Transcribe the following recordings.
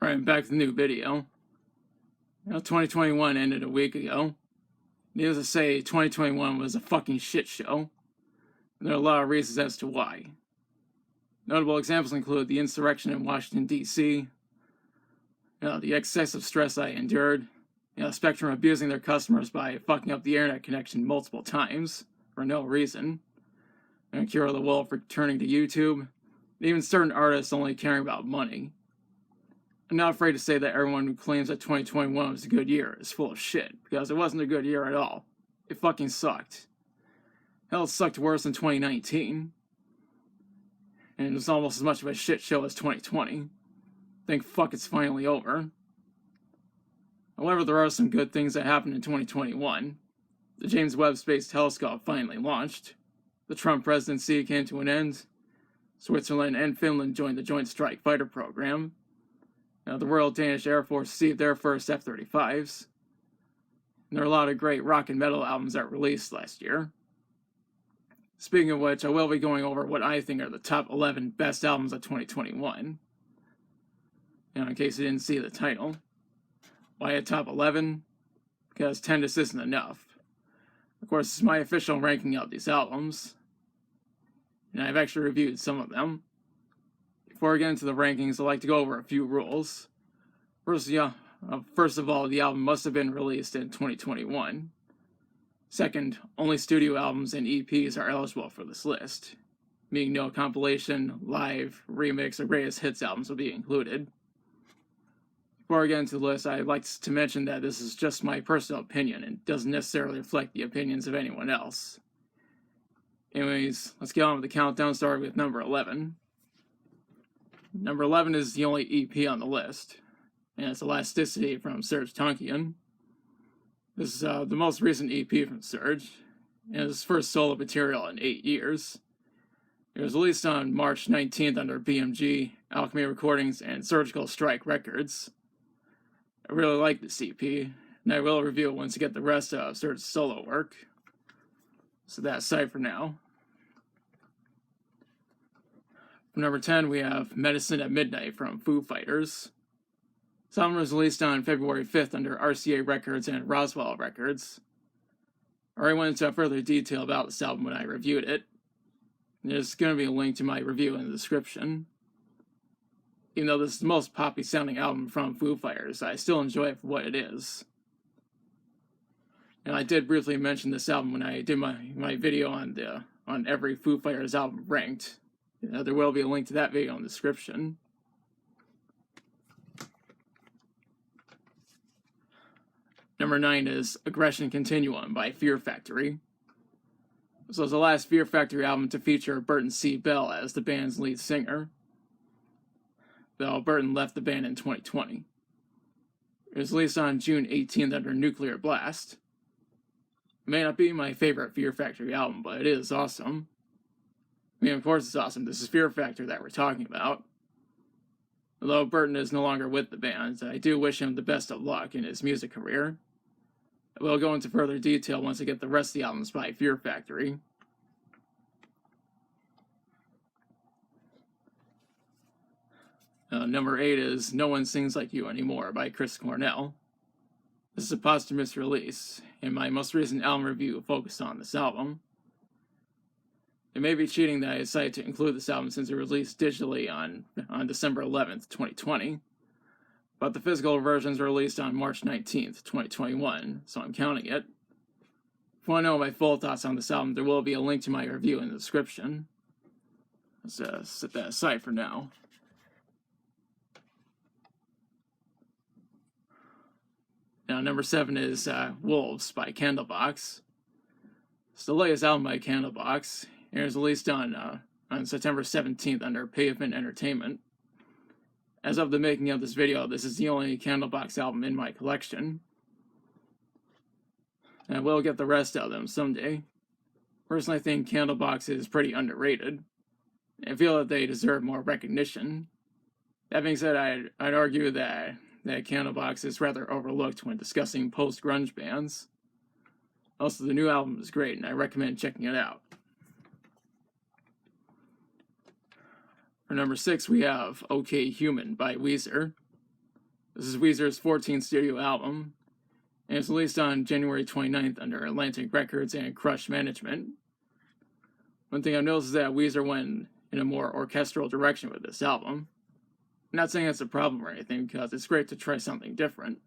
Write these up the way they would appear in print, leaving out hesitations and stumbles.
Alright, back to the new video. 2021 ended a week ago. Needless to say, 2021 was a fucking shit show. And there are a lot of reasons as to why. Notable examples include the insurrection in Washington, D.C., the excessive stress I endured, Spectrum abusing their customers by fucking up the internet connection multiple times for no reason, and Cure the Wolf returning to YouTube, and even certain artists only caring about money. I'm not afraid to say that everyone who claims that 2021 was a good year is full of shit, because it wasn't a good year at all. It fucking sucked. Hell, it sucked worse than 2019. And it was almost as much of a shit show as 2020. Thank fuck it's finally over. However, there are some good things that happened in 2021. The James Webb Space Telescope finally launched. The Trump presidency came to an end. Switzerland and Finland joined the Joint Strike Fighter program. The Royal Danish Air Force received their first F-35s. And there are a lot of great rock and metal albums that released last year. Speaking of which, I will be going over what I think are the top 11 best albums of 2021. In case you didn't see the title. Why a top 11? Because 10 just isn't enough. Of course, this is my official ranking of these albums. And I've actually reviewed some of them. Before I get into the rankings, I'd like to go over a few rules. First of all, the album must have been released in 2021. Second, only studio albums and EPs are eligible for this list, meaning no compilation, live, remix, or greatest hits albums will be included. Before I get into the list, I'd like to mention that this is just my personal opinion and doesn't necessarily reflect the opinions of anyone else. Anyways, let's get on with the countdown, starting with number 11. Number 11 is the only EP on the list, and it's Elasticity from Serj Tankian. This is the most recent EP from Serj, and his first solo material in 8 years. It was released on March 19th under BMG, Alchemy Recordings, and Surgical Strike Records. I really like this EP, and I will review it once I get the rest of Serj's solo work. So that's aside for now. For number 10, we have Medicine at Midnight from Foo Fighters. This album was released on February 5th under RCA Records and Roswell Records. I already went into further detail about this album when I reviewed it. There's going to be a link to my review in the description. Even though this is the most poppy sounding album from Foo Fighters, I still enjoy it for what it is. And I did briefly mention this album when I did my video on every Foo Fighters album ranked. There will be a link to that video in the description. Number 9 is Aggression Continuum by Fear Factory. This was the last Fear Factory album to feature Burton C. Bell as the band's lead singer, though Burton left the band in 2020. It was released on June 18th under Nuclear Blast. It may not be my favorite Fear Factory album, but it is awesome. Of course it's awesome. This is Fear Factory that we're talking about. Although Burton is no longer with the band, I do wish him the best of luck in his music career. I will go into further detail once I get the rest of the albums by Fear Factory. Number 8 is No One Sings Like You Anymore by Chris Cornell. This is a posthumous release, and my most recent album review focused on this album. It may be cheating that I decided to include this album since it was released digitally on December 11th, 2020. But the physical versions were released on March 19th, 2021, so I'm counting it. If you want to know my full thoughts on this album, there will be a link to my review in the description. Let's set that aside for now. Now, number 7 is Wolves by Candlebox. It's the latest album by Candlebox. It was released on September 17th under Pavement Entertainment. As of the making of this video, this is the only Candlebox album in my collection. And I will get the rest of them someday. Personally, I think Candlebox is pretty underrated. I feel that they deserve more recognition. That being said, I'd argue that Candlebox is rather overlooked when discussing post-grunge bands. Also, the new album is great, and I recommend checking it out. For number 6, we have OK Human by Weezer. This is Weezer's 14th studio album, and it's released on January 29th under Atlantic Records and Crush Management. One thing I've noticed is that Weezer went in a more orchestral direction with this album. I'm not saying that's a problem or anything, because it's great to try something different.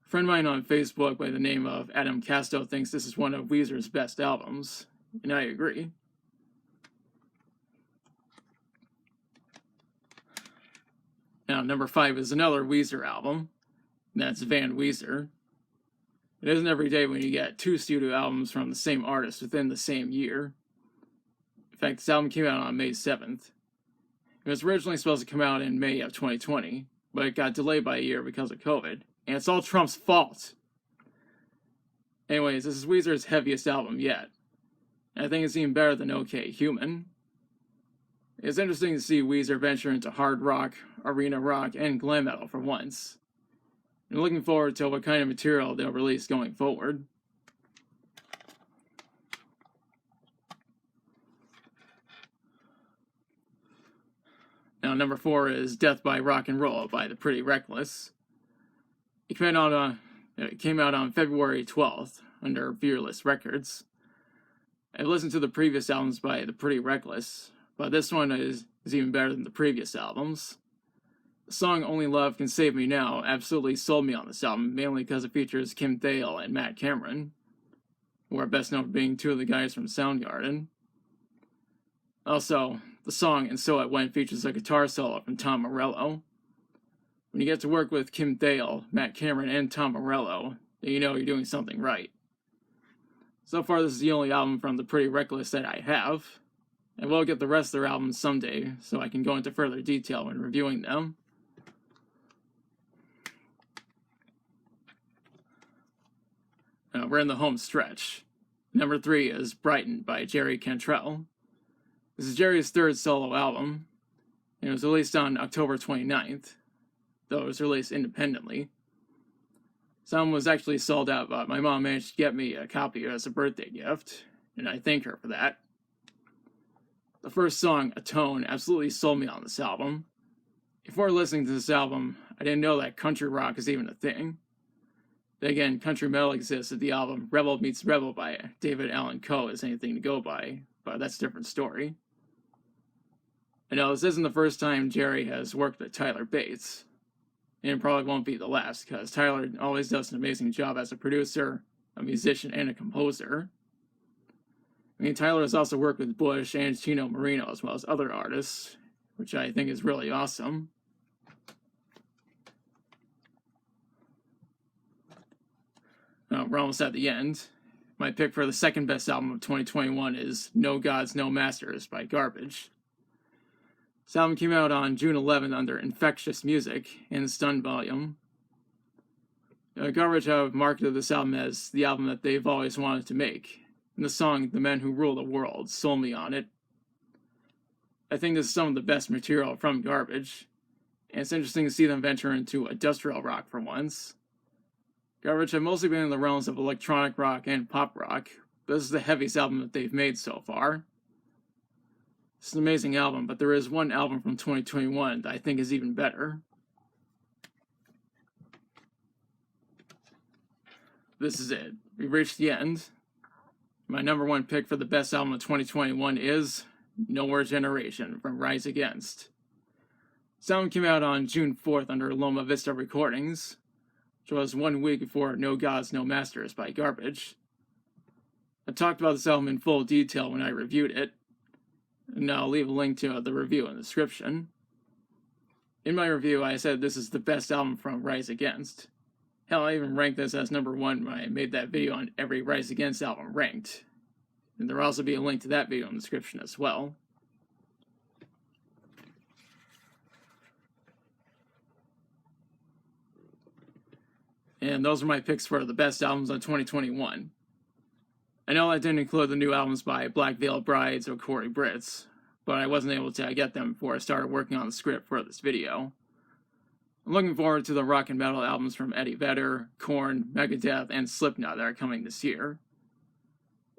A friend of mine on Facebook by the name of Adam Casto thinks this is one of Weezer's best albums, and I agree. Now, number 5 is another Weezer album, and that's Van Weezer. It isn't every day when you get 2 studio albums from the same artist within the same year. In fact, this album came out on May 7th. It was originally supposed to come out in May of 2020, but it got delayed by a year because of COVID, and it's all Trump's fault. Anyways, this is Weezer's heaviest album yet, and I think it's even better than OK Human. It's interesting to see Weezer venture into hard rock, arena rock, and glam metal for once. I'm looking forward to what kind of material they'll release going forward. Now, number 4 is Death by Rock and Roll by The Pretty Reckless. It came out on February 12th under Fearless Records. I've listened to the previous albums by The Pretty Reckless, but this one is even better than the previous albums. The song Only Love Can Save Me Now absolutely sold me on this album, mainly because it features Kim Thayil and Matt Cameron, who are best known for being 2 of the guys from Soundgarden. Also, the song And So It Went features a guitar solo from Tom Morello. When you get to work with Kim Thayil, Matt Cameron, and Tom Morello, then you know you're doing something right. So far, this is the only album from The Pretty Reckless that I have. I will get the rest of their albums someday, so I can go into further detail when reviewing them. Now, we're in the home stretch. Number 3 is Brighten by Jerry Cantrell. This is Jerry's 3rd solo album, and it was released on October 29th, though it was released independently. This album was actually sold out, but my mom managed to get me a copy as a birthday gift, and I thank her for that. The first song, Atone, absolutely sold me on this album. Before listening to this album, I didn't know that country rock is even a thing. Then again, country metal exists if the album Rebel Meets Rebel by David Allan Coe is anything to go by, but that's a different story. I know this isn't the first time Jerry has worked with Tyler Bates, and it probably won't be the last, because Tyler always does an amazing job as a producer, a musician, and a composer. I mean, Tyler has also worked with Bush and Chino Moreno, as well as other artists, which I think is really awesome. We're almost at the end. My pick for the second best album of 2021 is No Gods, No Masters by Garbage. This album came out on June 11th under Infectious Music and Stun Volume. Garbage have marketed this album as the album that they've always wanted to make, and the song The Men Who Rule the World sold me on it. I think this is some of the best material from Garbage, and it's interesting to see them venture into industrial rock for once. Garbage have mostly been in the realms of electronic rock and pop rock, but this is the heaviest album that they've made so far. It's an amazing album, but there is one album from 2021 that I think is even better. This is it. We've reached the end. My number 1 pick for the best album of 2021 is Nowhere Generation from Rise Against. This album came out on June 4th under Loma Vista Recordings, which was 1 week before No Gods, No Masters by Garbage. I talked about this album in full detail when I reviewed it, and I'll leave a link to the review in the description. In my review, I said this is the best album from Rise Against. Hell, I even ranked this as number 1 when I made that video on every Rise Against album ranked. And there will also be a link to that video in the description as well. And those are my picks for the best albums of 2021. I know I didn't include the new albums by Black Veil Brides or Corey Britz, but I wasn't able to get them before I started working on the script for this video. I'm looking forward to the rock and metal albums from Eddie Vedder, Korn, Megadeth, and Slipknot that are coming this year.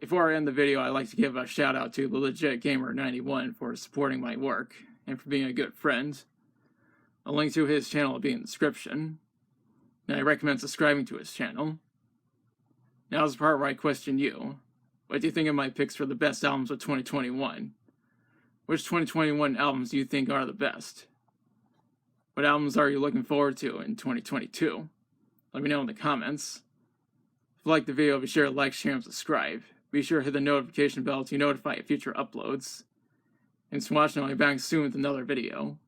Before I end the video, I'd like to give a shout out to the Legit Gamer 91 for supporting my work and for being a good friend. A link to his channel will be in the description, and I recommend subscribing to his channel. Now's the part where I question you. What do you think of my picks for the best albums of 2021? Which 2021 albums do you think are the best? What albums are you looking forward to in 2022? Let me know in the comments. If you like the video, be sure to like, share, and subscribe. Be sure to hit the notification bell to be notified of future uploads. Thanks for watching, I'll be back soon with another video.